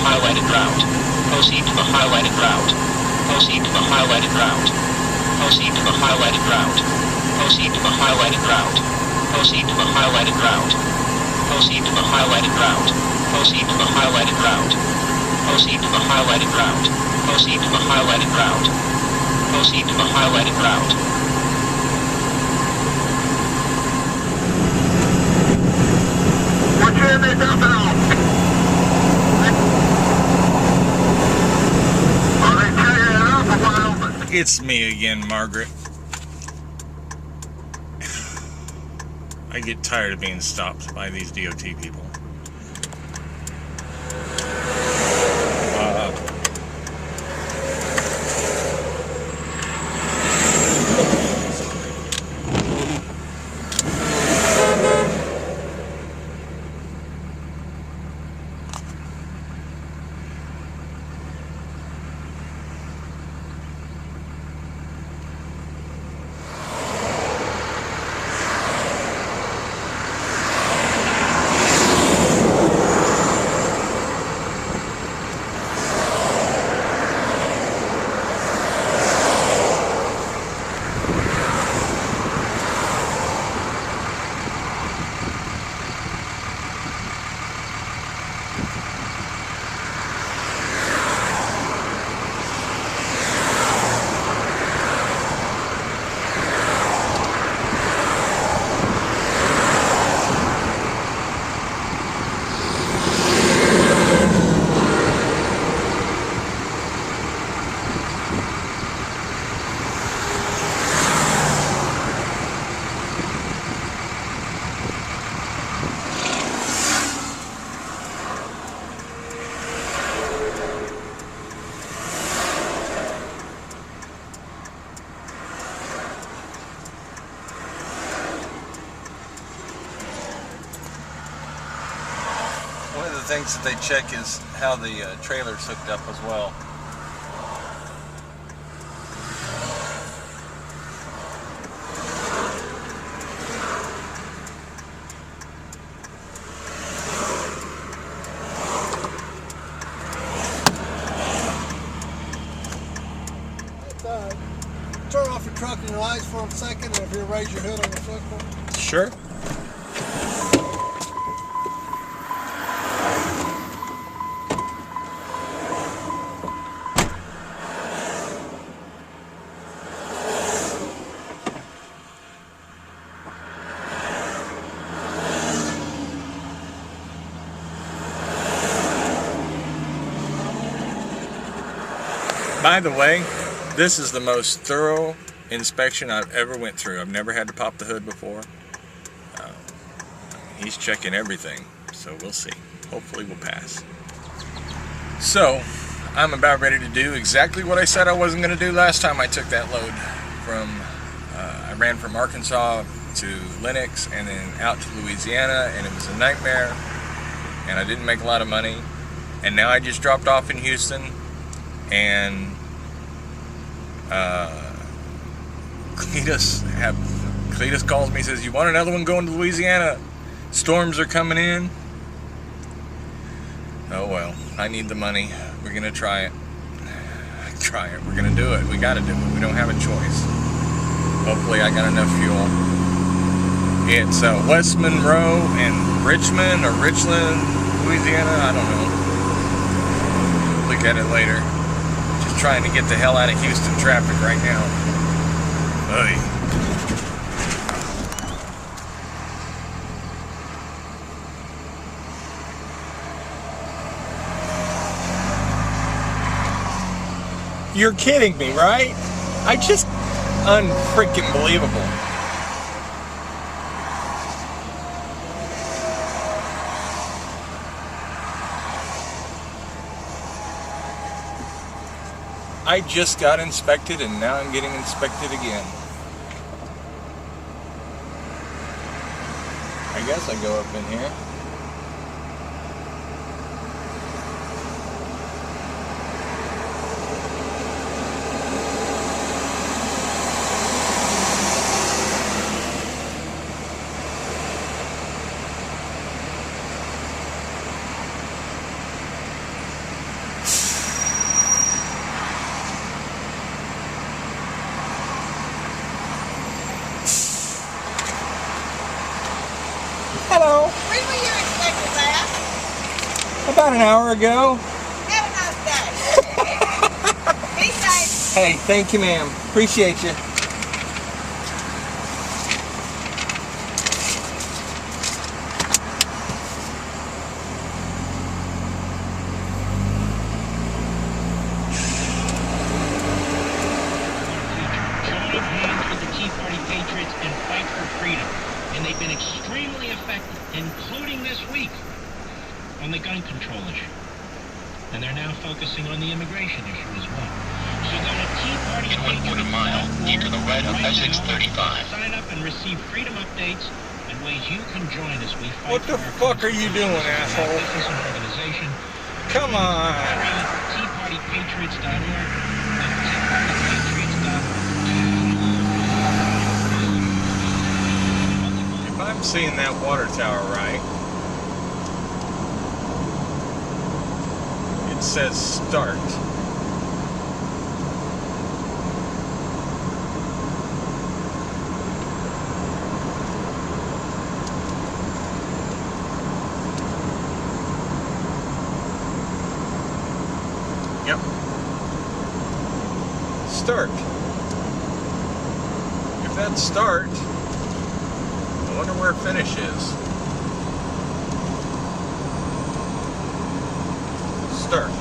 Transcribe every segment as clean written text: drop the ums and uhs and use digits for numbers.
highlighted route. Proceed to the highlighted route. Proceed to the highlighted route. Proceed to the highlighted route. Proceed to the highlighted route. Proceed to the highlighted route. Proceed to the highlighted route. Proceed to the highlighted route. Proceed to the highlighted route. Proceed to the highlighted route. Proceed to the highlighted route. What's in this up and off? Are they tearing it up or wide open? It's me again, Margaret. I get tired of being stopped by these DOT people. One of the things that they check is how the trailer's hooked up as well. Turn off your truck and your lights for a second, and if you raise your hood on the foot. Sure. By the way, this is the most thorough inspection I've ever went through. I've never had to pop the hood before. He's checking everything, so we'll see. Hopefully we'll pass. So, I'm about ready to do exactly what I said I wasn't going to do last time I took that load from, I ran from Arkansas to Lenox and then out to Louisiana, and it was a nightmare, and I didn't make a lot of money. And now I just dropped off in Houston, and Cletus calls me, says, "You want another one going to Louisiana? Storms are coming in." Oh well, I need the money. We're gonna try it. We're gonna do it. We gotta do it. We don't have a choice. Hopefully I got enough fuel. It's West Monroe and Richmond or Richland, Louisiana. I don't know. Look at it later. Just trying to get the hell out of Houston traffic right now. Oy. You're kidding me, right? I just unfreaking believable. I just got inspected and now I'm getting inspected again. I guess I go up in here. When were you expected last? About an hour ago. Have a nice day. Be safe. Hey, thank you, ma'am. Appreciate you. Join hands with the Tea Party patriots and fight for freedom. And they've been extremely effective, including this week, on the gun control issue. And they're now focusing on the immigration issue as well. So go to Tea Party In 1/4 mile, keep to the right of exit 35. Sign up and receive freedom updates and ways you can join as we fight What the for our fuck are you doing, asshole? business and organization. Come on. TeaPartyPatriots.org. TeaPartyPatriots.org. If I'm seeing that water tower right, it says start. Yep. Start. If that's start, I wonder where finish is. Start.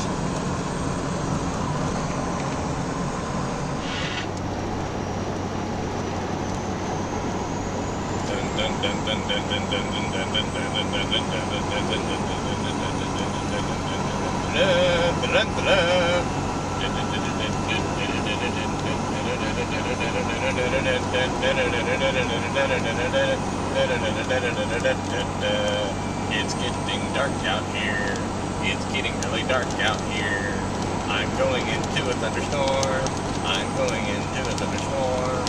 It's getting dark out here. It's getting really dark out here. I'm going into a thunderstorm. I'm going into a thunderstorm.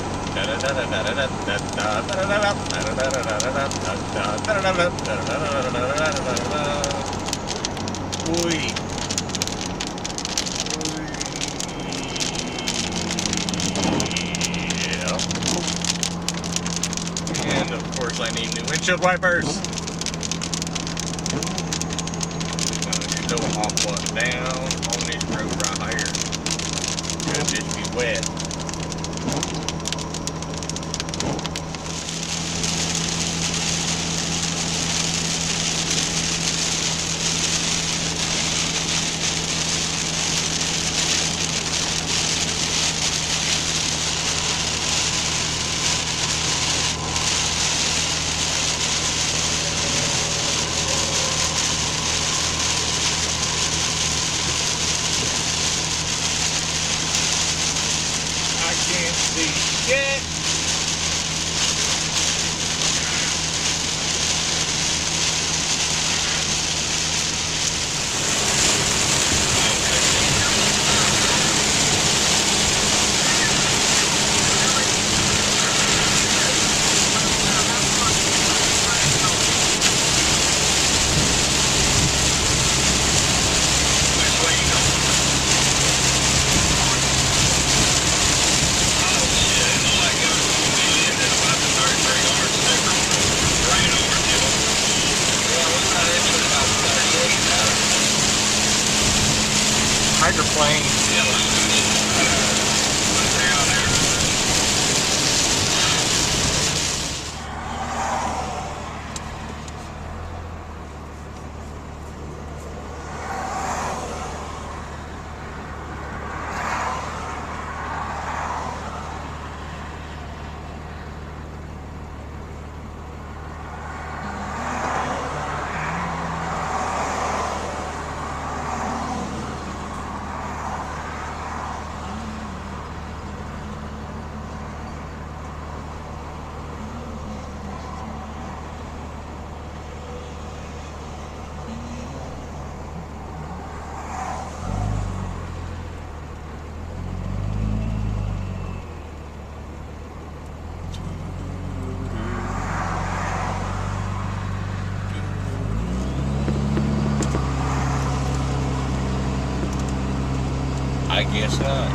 Yeah. And of course I need new windshield wipers. Go off one down on this road right here. Could just be wet. I can't see yet. Hydroplane. I guess not.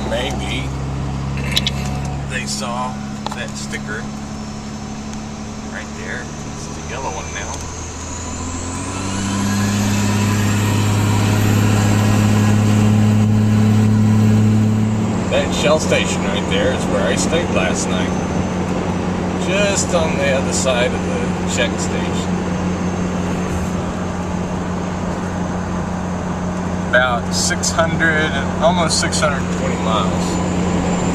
Maybe. they saw that sticker right there. It's the yellow one now. That Shell station right there is where I stayed last night. Just on the other side of the check station. About 600, almost 620 miles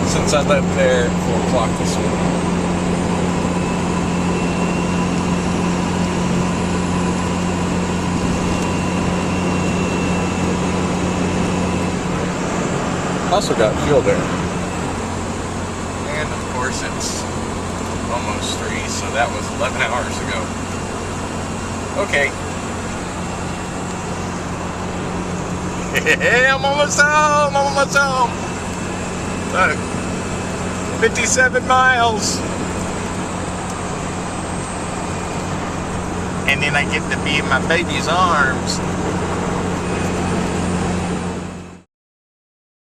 since I left there at 4 o'clock this morning. Also got fuel there. And of course it's almost 3, so that was 11 hours ago. Okay. I'm almost home. Look, 57 miles. And then I get to be in my baby's arms.